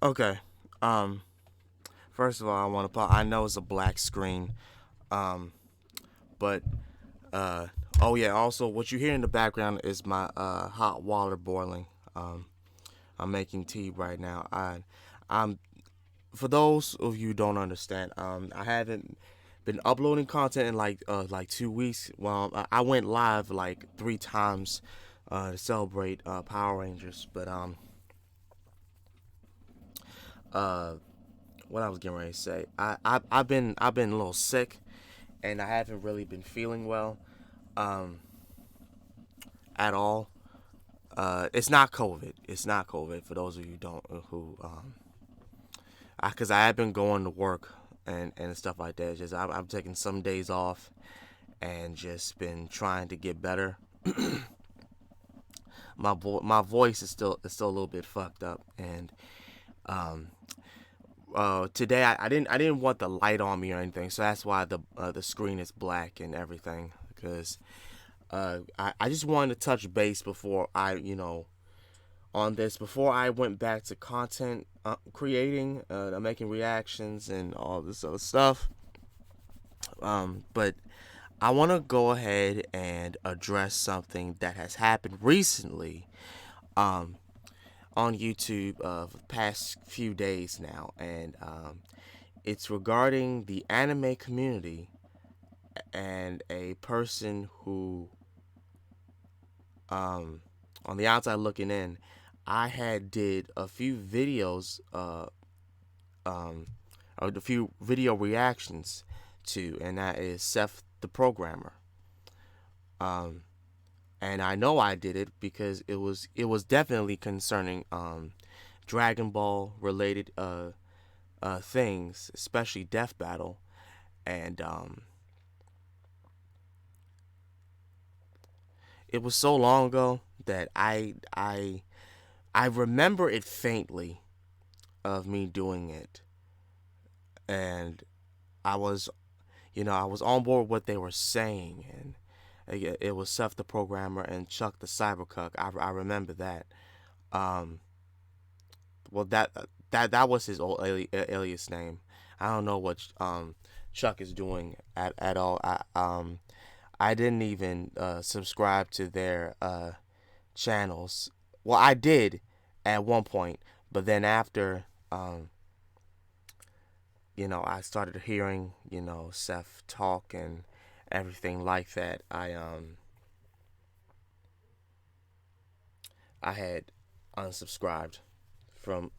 Okay. Um. First of all, I want to. I know it's a black screen. Um. But uh. Oh yeah. Also, what you hear in the background is my hot water boiling. Um. I'm making tea right now. I'm for those of you who don't understand. I haven't been uploading content in like 2 weeks. Well, I went live like 3 times to celebrate Power Rangers. But uh what I was getting ready to say. I've been a little sick, and I haven't really been feeling well, um, at all. It's not COVID. It's not COVID. For those of you who don't who, because I have been going to work and stuff like that. Just I'm taking some days off and just been trying to get better. My voice is still a little bit fucked up, and um, today I didn't want the light on me or anything, so that's why the screen is black and everything. Because I just wanted to touch base before on this before I went back to content creating, making reactions and all this other stuff. But I want to go ahead and address something that has happened recently um, on YouTube for the past few days now, and it's regarding the anime community and a person who, um, on the outside looking in, I had did a few videos, um, or a few video reactions to, and that is Seth the Programmer. Um, and I know I did it because it was definitely concerning Dragon Ball related things, especially Death Battle, and it was so long ago that I remember it faintly of me doing it, and I was I was on board with what they were saying, and it was Seth the Programmer and Chuck the Cybercuck. I remember that. Um, well, that was his old alias name. I don't know what Chuck is doing at all. I didn't even subscribe to their channels. Well, I did at one point, but then after I started hearing Seth talk and everything like that, I had unsubscribed from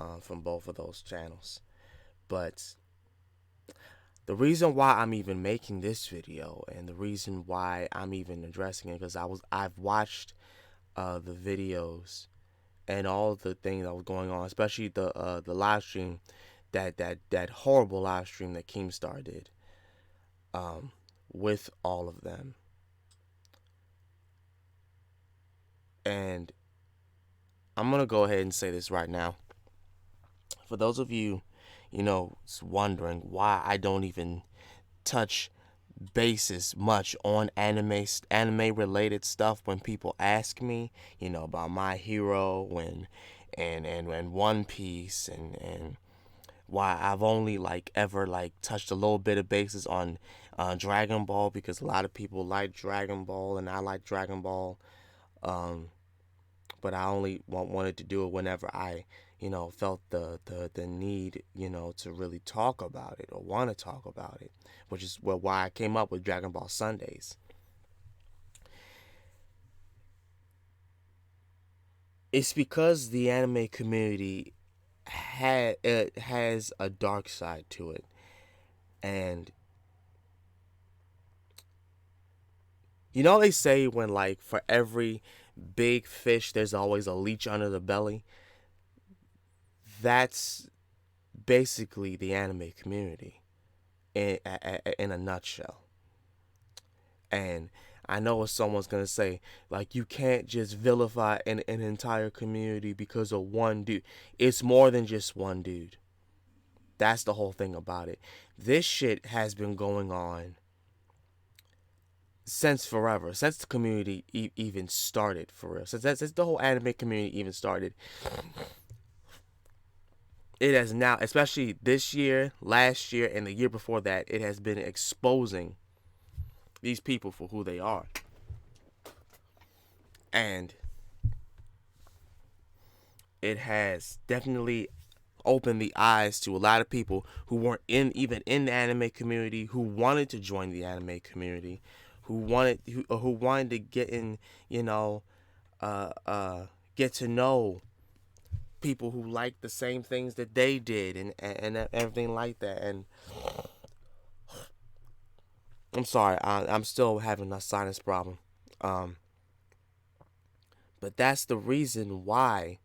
both of those channels. But the reason why I'm even making this video and the reason why I'm even addressing it, because I've watched the videos and all the things that was going on, especially the live stream, that horrible live stream that Keemstar did, um, with all of them. And I'm gonna go ahead and say this right now. For those of you, wondering why I don't even touch basis much on anime related stuff when people ask me, about My Hero and One Piece and why I've only like ever like touched a little bit of basis on Dragon Ball, because a lot of people like Dragon Ball and I like Dragon Ball. Um, but I only wanted to do it whenever I, felt the need, to really talk about it or want to talk about it, which is why I came up with Dragon Ball Sundays. It's because the anime community has a dark side to it, and they say when like for every big fish there's always a leech under the belly. That's basically the anime community in a nutshell. And I know what someone's gonna say, like you can't just vilify an entire community because of one dude. It's more than just one dude. That's the whole thing about it. This shit has been going on since forever, since the community even started, for real. Since the whole anime community even started. it has now, especially this year, last year, and the year before that, it has been exposing these people for who they are. And it has definitely opened the eyes to a lot of people who weren't even in the anime community, who wanted to join the anime community, who wanted to get in, you know, uh, uh, get to know people who like the same things that they did, and everything like that. And I'm sorry, I'm still having a sinus problem. Um, but that's the reason why,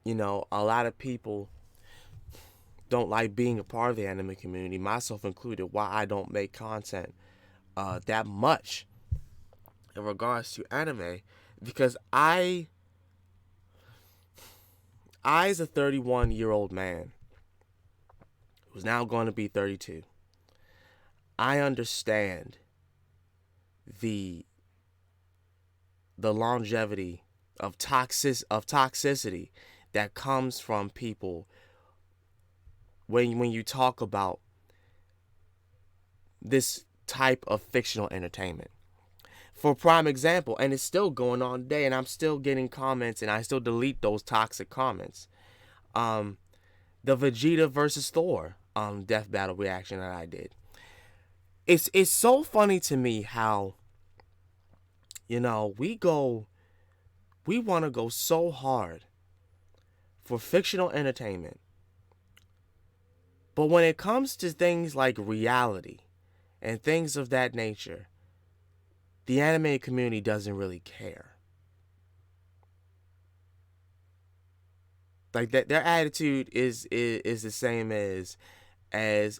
a lot of people don't like being a part of the anime community, myself included, why I don't make content that much in regards to anime, because as a 31-year-old man who's now going to be 32, I understand the longevity of toxicity that comes from people when you talk about this type of fictional entertainment. For prime example, and it's still going on today, and I'm still getting comments, and I still delete those toxic comments. The Vegeta versus Thor death battle reaction that I did. It's so funny to me how we want to go so hard for fictional entertainment, but when it comes to things like reality and things of that nature, the anime community doesn't really care. Like that, their attitude is the same as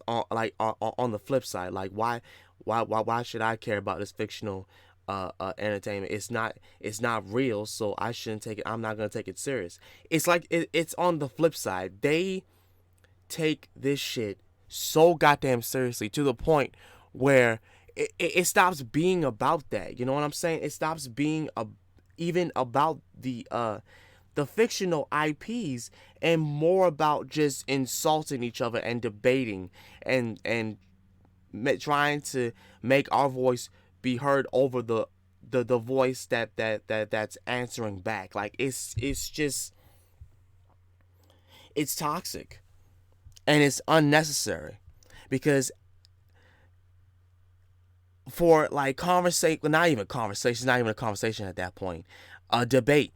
on the flip side. Like why should I care about this fictional entertainment? It's not real, so I shouldn't take it. I'm not gonna take it serious. It's like it's on the flip side. They take this shit so goddamn seriously to the point where it stops being about that. You know what I'm saying? It stops being even about the fictional IPs, and more about just insulting each other and debating and trying to make our voice be heard over the voice that's answering back. Like it's just it's toxic and it's unnecessary, because for like conversation, not even conversation, not even a conversation at that point, a debate.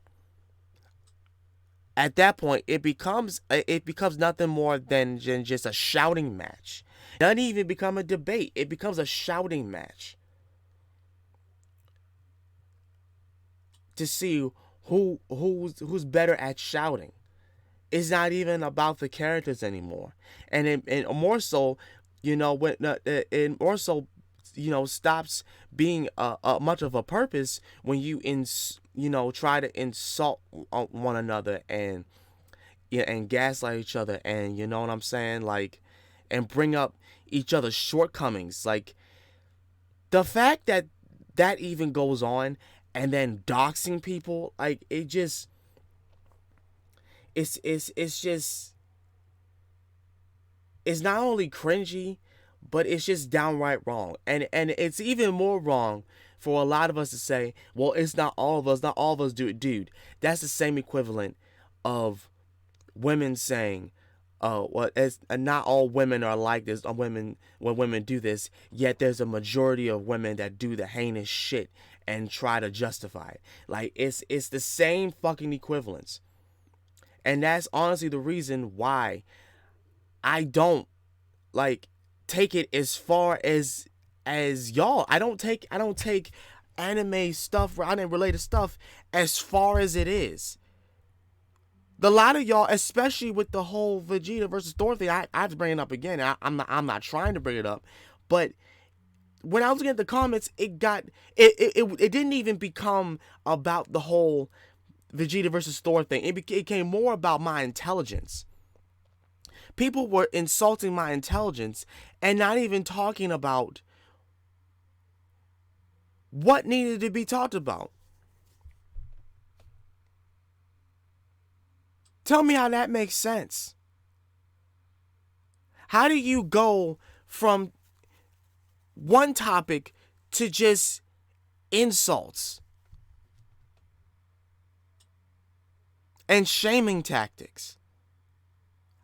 At that point, it becomes nothing more than just a shouting match. It doesn't even become a debate. It becomes a shouting match to see who's better at shouting. It's not even about the characters anymore, and more so, when it more so, stops being much of a purpose when try to insult one another, and and gaslight each other, and you know what I'm saying, like, and bring up each other's shortcomings. Like the fact that that even goes on, and then doxing people, like it just it's just it's not only cringy, but it's just downright wrong. And it's even more wrong for a lot of us to say, well, it's not all of us, not all of us do it. Dude, that's the same equivalent of women saying, oh, well, it's not all women are like this. When women do this, yet there's a majority of women that do the heinous shit and try to justify it. Like it's the same fucking equivalence. And that's honestly the reason why I don't like take it as far as y'all. I don't take anime stuff, anime related stuff, as far as it is. The lot of y'all, especially with the whole Vegeta versus Thor thing, I have to bring it up again. I'm not trying to bring it up, but when I was looking at the comments, it didn't even become about the whole Vegeta versus Thor thing. It became more about my intelligence. People were insulting my intelligence and not even talking about what needed to be talked about. Tell me how that makes sense. How do you go from one topic to just insults and shaming tactics?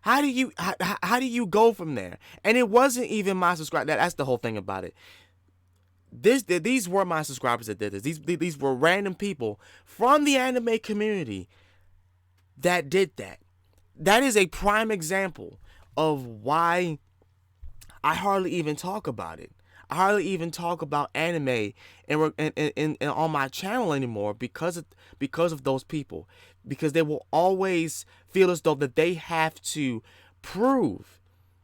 How do you go from there? And it wasn't even my subscriber. That's the whole thing about it. These were my subscribers that did this. These were random people from the anime community that did that. That is a prime example of why I hardly even talk about it. I hardly even talk about anime and on my channel anymore because of those people. Because they will always feel as though that they have to prove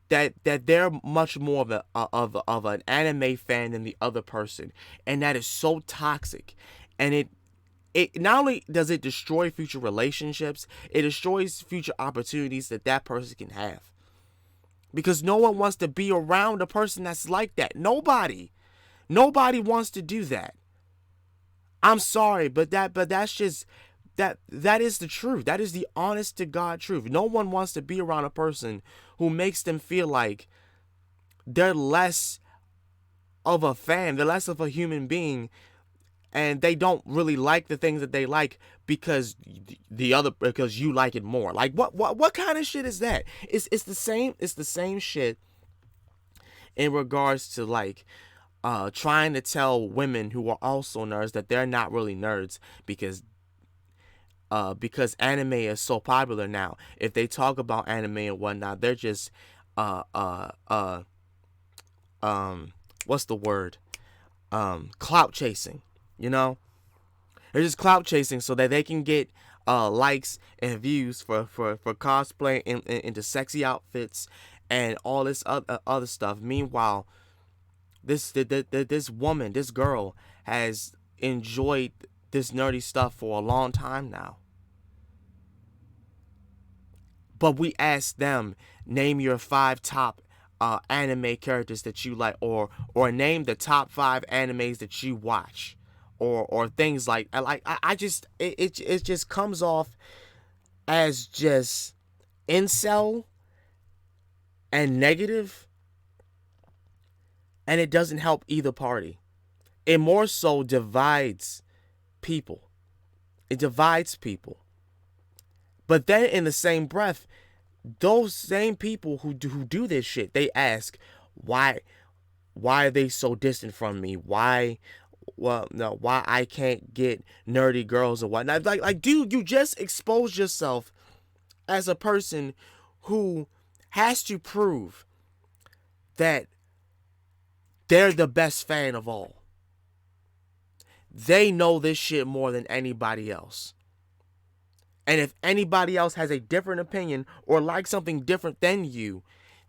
that they're much more of an anime fan than the other person, and that is so toxic. And it not only does it destroy future relationships, it destroys future opportunities that person can have. Because no one wants to be around a person that's like that. Nobody wants to do that. I'm sorry, but that's just that is the truth. That is the honest to God truth. No one wants to be around a person who makes them feel like they're less of a fan, they're less of a human being, and they don't really like the things that they like because you like it more. Like what kind of shit is that? It's the same shit in regards to like trying to tell women who are also nerds that they're not really nerds because anime is so popular now. If they talk about anime and whatnot, they're just what's the word? Clout chasing, you know? They're just clout chasing so that they can get likes and views for cosplay into sexy outfits and all this other stuff. Meanwhile, this woman, this girl, has enjoyed this nerdy stuff for a long time now. But we ask them, name your 5 top anime characters that you like, or name the top 5 animes that you watch, or things like I just it just comes off as just incel and negative, and it doesn't help either party. It more so divides people. It divides people. But then in the same breath, those same people who do this shit, they ask, why are they so distant from me? Why I can't get nerdy girls or whatnot? Like, dude, you just exposed yourself as a person who has to prove that they're the best fan of all. They know this shit more than anybody else. And if anybody else has a different opinion or likes something different than you,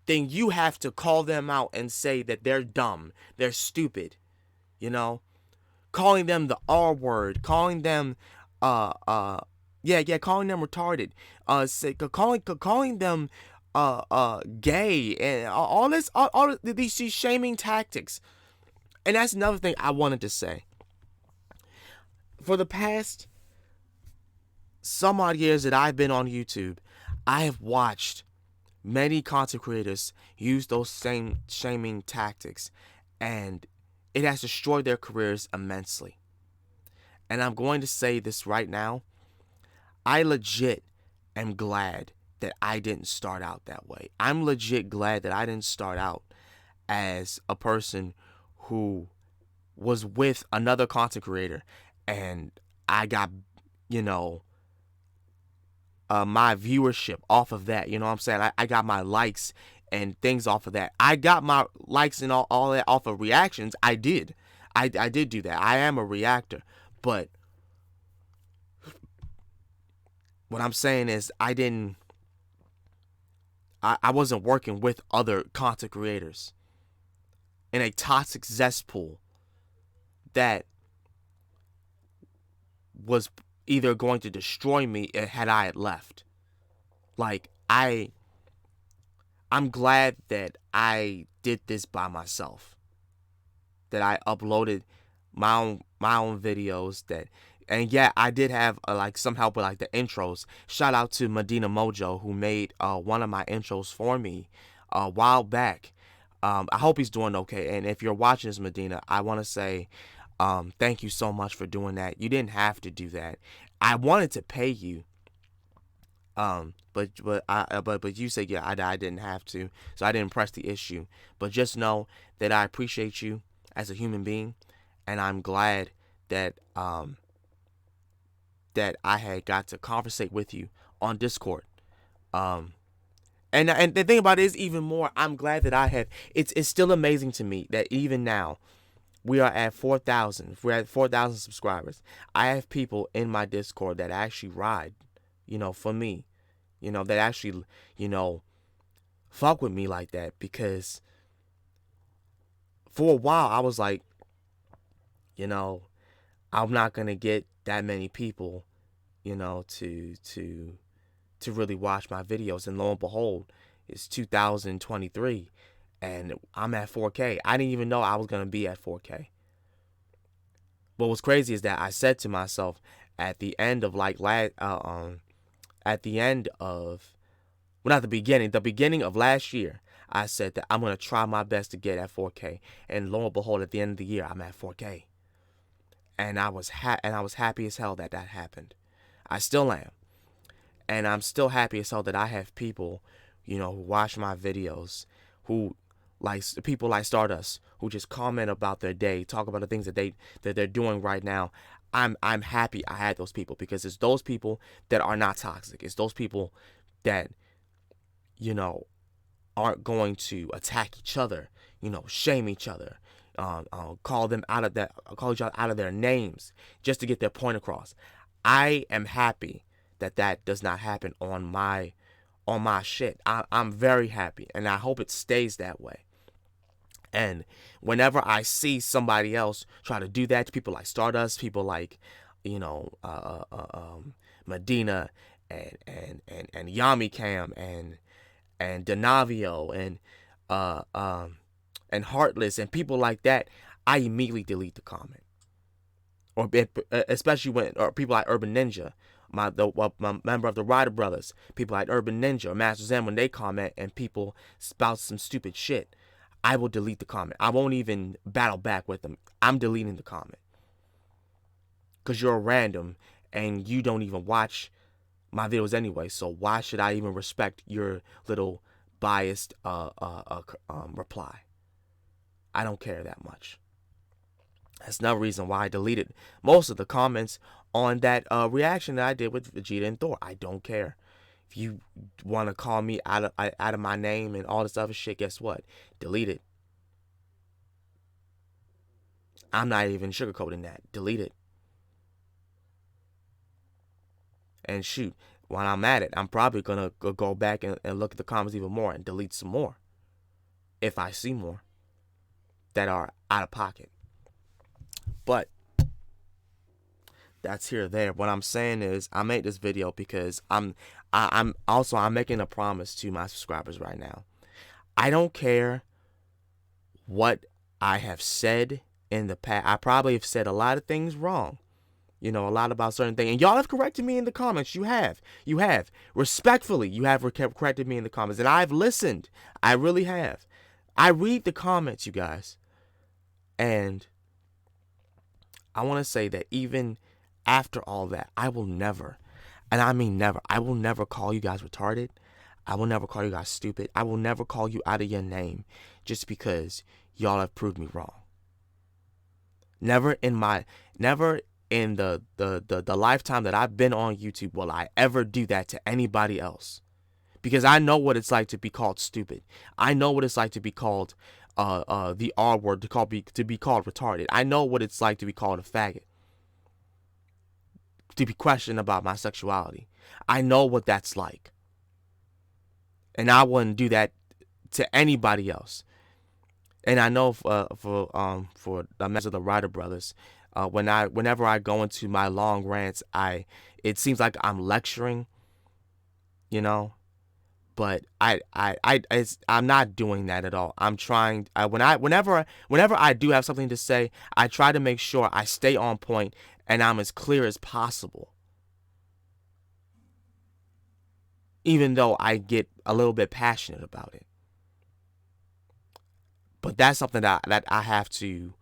then you have to call them out and say that they're dumb, they're stupid, you know? Calling them the R word, calling them calling them retarded, calling them gay, and all these shaming tactics. And that's another thing I wanted to say. For the past some odd years that I've been on YouTube, I have watched many content creators use those same shaming tactics, and it has destroyed their careers immensely. And I'm going to say this right now. I legit am glad that I didn't start out that way. I'm legit glad that I didn't start out as a person who was with another content creator and I got, my viewership off of that. You know what I'm saying? I got my likes and things off of that. I got my likes and all that off of reactions. I did. I did do that. I am a reactor. But what I'm saying is I wasn't working with other content creators in a toxic cesspool that was either going to destroy me had I had left. Like, I'm glad that I did this by myself. That I uploaded my own videos, that And yeah, I did have like some help with like the intros. Shout out to Medina Mojo, who made one of my intros for me a while back. I hope he's doing okay. And if you're watching this, Medina, I want to say thank you so much for doing that. You didn't have to do that. I wanted to pay you, but you said, yeah, I didn't have to, so I didn't press the issue. But just know that I appreciate you as a human being, and I'm glad that that I had got to conversate with you on Discord. Um, and the thing about it is, even more, I'm glad that I have. It's still amazing to me that even now we are at 4,000. We're at 4,000 subscribers. I have people in my Discord that actually ride, for me, that actually, fuck with me like that, because for a while I was like, I'm not gonna get that many people, to really watch my videos. And lo and behold, it's 2023 and I'm at 4K. I didn't even know I was gonna be at 4K. But what's crazy is that I said to myself at the end of at the end of, well, not the beginning of last year, I said that I'm gonna try my best to get at 4K. And lo and behold, at the end of the year, I'm at 4K. And I was happy as hell that happened. I still am. And I'm still happy as hell that I have people, who watch my videos, who like people like Stardust, who just comment about their day, talk about the things that they're doing right now. I'm happy I had those people, because it's those people that are not toxic. It's those people that, aren't going to attack each other, shame each other, call each other out of their names just to get their point across. I am happy that does not happen on my shit. I'm very happy, and I hope it stays that way. And whenever I see somebody else try to do that to people like Stardust, people like, Medina and Yami Cam and Denavio and Heartless and people like that, I immediately delete the comment. Or especially or people like Urban Ninja, my member of the Ryder Brothers, people like Urban Ninja or Master Zen, when they comment and people spout some stupid shit, I will delete the comment. I won't even battle back with them. I'm deleting the comment. Because you're a random and you don't even watch my videos anyway, so why should I even respect your little biased reply? I don't care that much. That's another reason why I deleted most of the comments on that reaction that I did with Vegeta and Thor. I don't care. If you want to call me out of my name and all this other shit, guess what? Delete it. I'm not even sugarcoating that. Delete it. And shoot, when I'm at it, I'm probably going to go back and look at the comments even more and delete some more, if I see more that are out of pocket. But that's here or there. What I'm saying is, I made this video because I'm making a promise to my subscribers right now. I don't care what I have said in the past. I probably have said a lot of things wrong. A lot about certain things. And y'all have corrected me in the comments. You have. Respectfully, you have corrected me in the comments. And I've listened. I really have. I read the comments, you guys. And I want to say that even after all that, I will never, and I mean never, I will never call you guys retarded. I will never call you guys stupid. I will never call you out of your name just because y'all have proved me wrong. Never in the lifetime that I've been on YouTube will I ever do that to anybody else. Because I know what it's like to be called stupid. I know what it's like to be called the R word, to be called retarded. I know what it's like to be called a faggot. To be questioned about my sexuality. I know what that's like. And I wouldn't do that to anybody else. And I know for the members of the Ryder Brothers, whenever I go into my long rants, it seems like I'm lecturing, but I'm not doing that at all. I'm trying. Whenever I do have something to say, I try to make sure I stay on point and I'm as clear as possible, even though I get a little bit passionate about it. But that's something that I have to,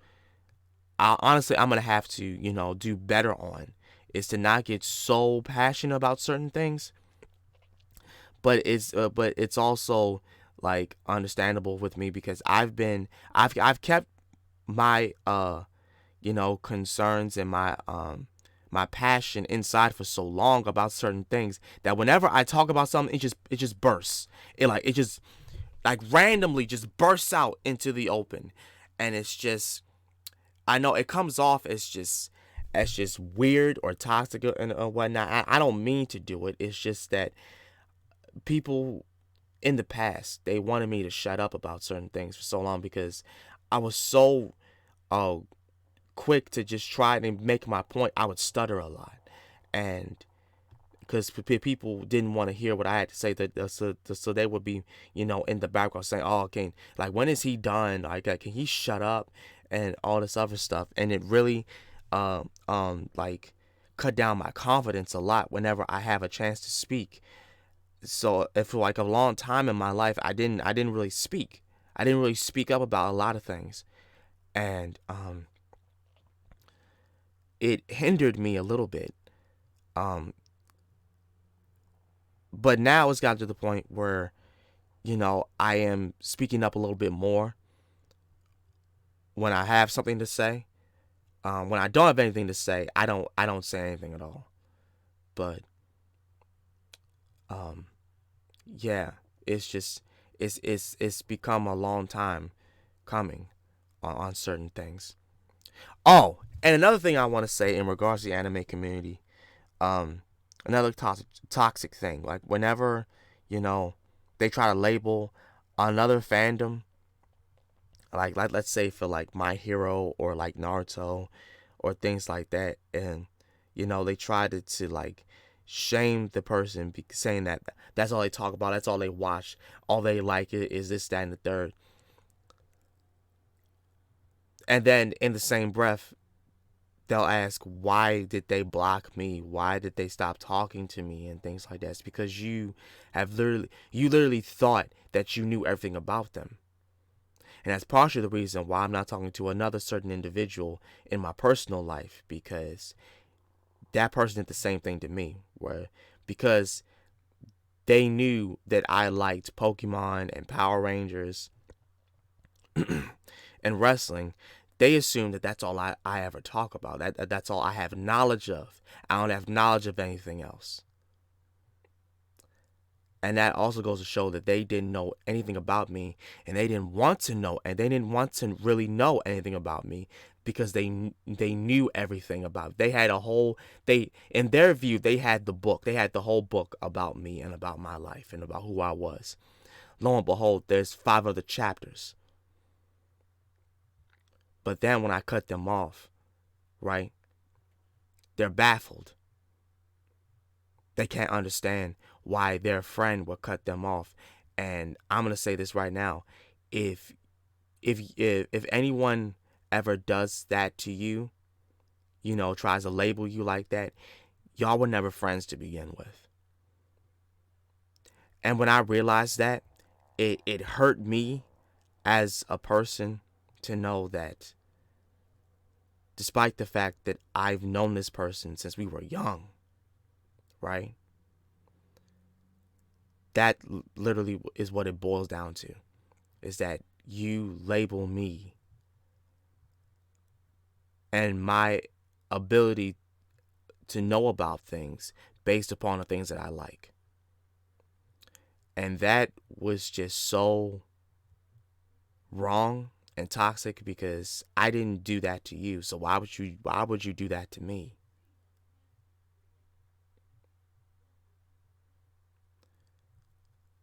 honestly, I'm going to have to, do better on, is to not get so passionate about certain things. But it's also like understandable with me because I've kept my concerns and my passion inside for so long about certain things that whenever I talk about something, it just bursts. It just like randomly just bursts out into the open, and it's just, I know it comes off as just weird or toxic and whatnot. I don't mean to do it. It's just that people in the past, they wanted me to shut up about certain things for so long because I was so uh quick to just try and make my point. I would stutter a lot, and because people didn't want to hear what I had to say, so they would be, in the background saying, "Oh, can, like, when is he done? Like, can he shut up?" and all this other stuff, and it really, like, cut down my confidence a lot whenever I have a chance to speak. So, if for like a long time in my life, I didn't really speak. I didn't really speak up about a lot of things, and it hindered me a little bit. Um, but now it's gotten to the point where, I am speaking up a little bit more when I have something to say. When I don't have anything to say, I don't say anything at all. But um, yeah, it's just it's become a long time coming on certain things. Oh, and another thing I want to say in regards to the anime community, um, another toxic thing, like whenever, you know, they try to label another fandom, like let's say for like My Hero or like Naruto or things like that, and they try to like shame the person, saying that that's all they talk about, that's all they watch, all they like is this, that, and the third. And then in the same breath, they'll ask, why did they block me? Why did they stop talking to me and things like that? It's because you literally thought that you knew everything about them. And that's partially the reason why I'm not talking to another certain individual in my personal life, because that person did the same thing to me, where because they knew that I liked Pokemon and Power Rangers and wrestling, they assume that that's all I ever talk about. That's all I have knowledge of. I don't have knowledge of anything else. And that also goes to show that they didn't know anything about me, and they didn't want to know, and they didn't want to really know anything about me, because they knew everything about. They had a whole, they in their view, they had the book. They had the whole book about me and about my life and about who I was. Lo and behold, there's 5 other chapters. But then when I cut them off, right? They're baffled. They can't understand why their friend would cut them off. And I'm gonna say this right now: if if anyone ever does that to you, tries to label you like that, y'all were never friends to begin with. And when I realized that, it hurt me as a person to know that, despite the fact that I've known this person since we were young, right? That literally is what it boils down to, is that you label me and my ability to know about things based upon the things that I like. And that was just so wrong and toxic, because I didn't do that to you. So why would you do that to me?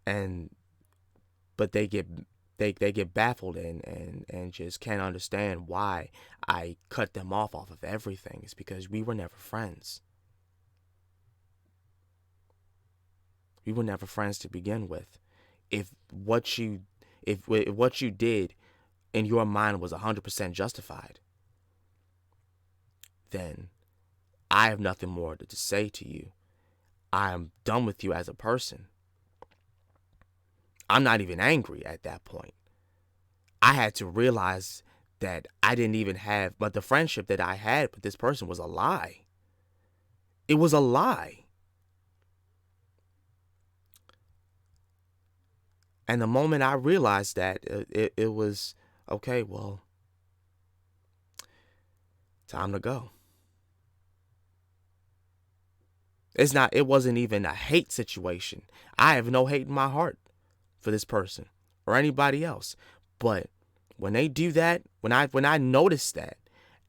And but they get baffled and just can't understand why I cut them off of everything. It's because we were never friends. We were never friends to begin with. If what you if what you did in your mind was 100% justified, then I have nothing more to say to you. I am done with you as a person. I'm not even angry at that point. I had to realize that I didn't even have, but the friendship that I had with this person was a lie. It was a lie. And the moment I realized that, it was, okay, well, time to go. It wasn't even a hate situation. I have no hate in my heart for this person or anybody else. But when they do that, when I notice that,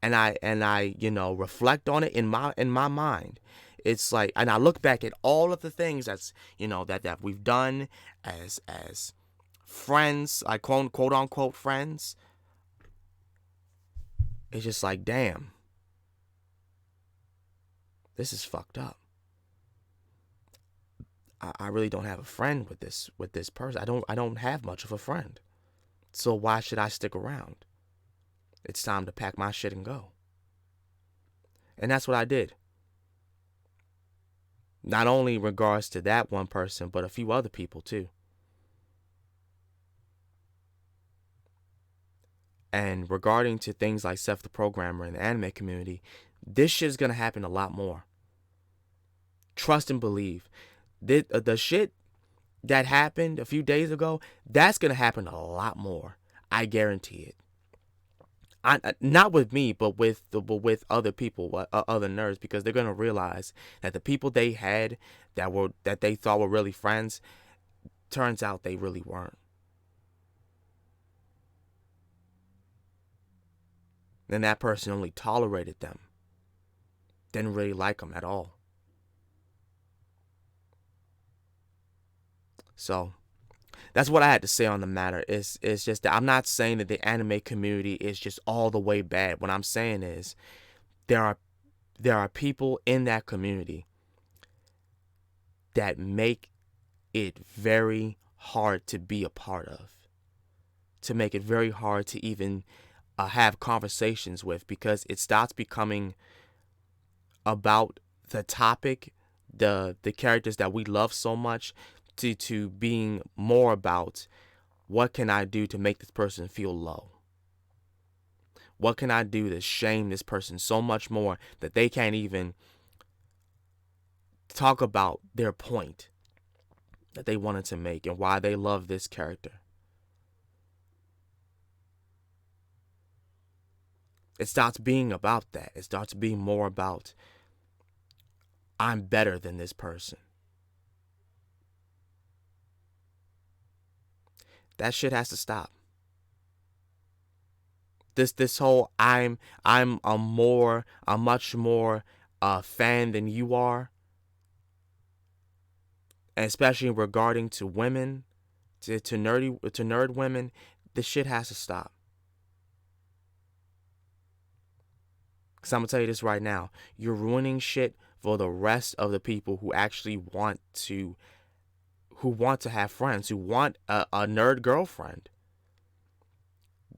and I reflect on it in my mind, it's like, and I look back at all of the things that's that we've done as friends, like quote unquote friends. It's just like, damn, this is fucked up. I really don't have a friend with this person. I don't have much of a friend. So why should I stick around? It's time to pack my shit and go. And that's what I did. Not only in regards to that one person, but a few other people too. And regarding to things like Seth the Programmer and the anime community, this shit is going to happen a lot more. Trust and believe. The shit that happened a few days ago, that's going to happen a lot more. I guarantee it. Not with me, but with other people, other nerds, because they're going to realize that the people they had that they thought were really friends, turns out they really weren't. Then that person only tolerated them. Didn't really like them at all. So that's what I had to say on the matter. It's just that I'm not saying that the anime community is just all the way bad. What I'm saying is there are people in that community that make it very hard to be a part of, to make it very hard to even have conversations with, because it starts becoming about the topic, the characters that we love so much, to being more about what can I do to make this person feel low? What can I do to shame this person so much more that they can't even talk about their point that they wanted to make and why they love this character? It starts being about that. It starts being more about, I'm better than this person. That shit has to stop. This whole I'm a much more fan than you are, and especially regarding to women, to nerd women, this shit has to stop. Cause I'm gonna tell you this right now, you're ruining shit for the rest of the people who actually want to have friends, who want a nerd girlfriend.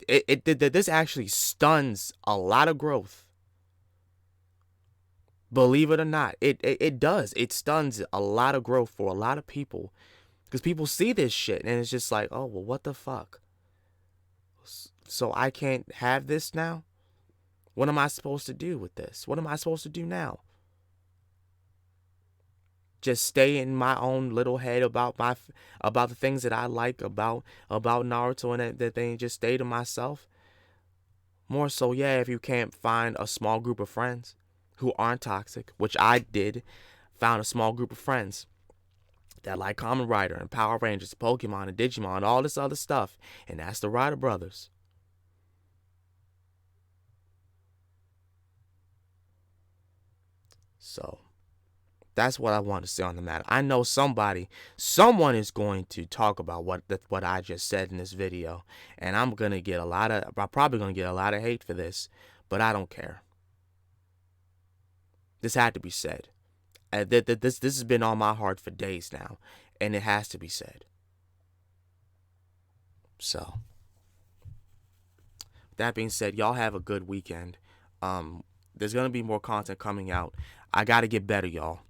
This actually stuns a lot of growth. Believe it or not, it does. It stuns a lot of growth for a lot of people, because people see this shit and it's just like, oh, well, what the fuck? So I can't have this now? What am I supposed to do with this? What am I supposed to do now? Just stay in my own little head about the things that I like about Naruto, and that they just stay to myself? More so, yeah, if you can't find a small group of friends who aren't toxic, which I did, found a small group of friends that like Kamen Rider and Power Rangers, Pokemon and Digimon and all this other stuff, and that's the Rider Brothers. So that's what I want to say on the matter. I know someone is going to talk about what I just said in this video, and I'm probably gonna get a lot of hate for this, but I don't care. This had to be said. This has been on my heart for days now, and it has to be said. So that being said, y'all have a good weekend. There's gonna be more content coming out. I got to get better, y'all.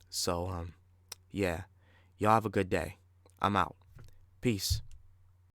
So, yeah, y'all have a good day. I'm out. Peace.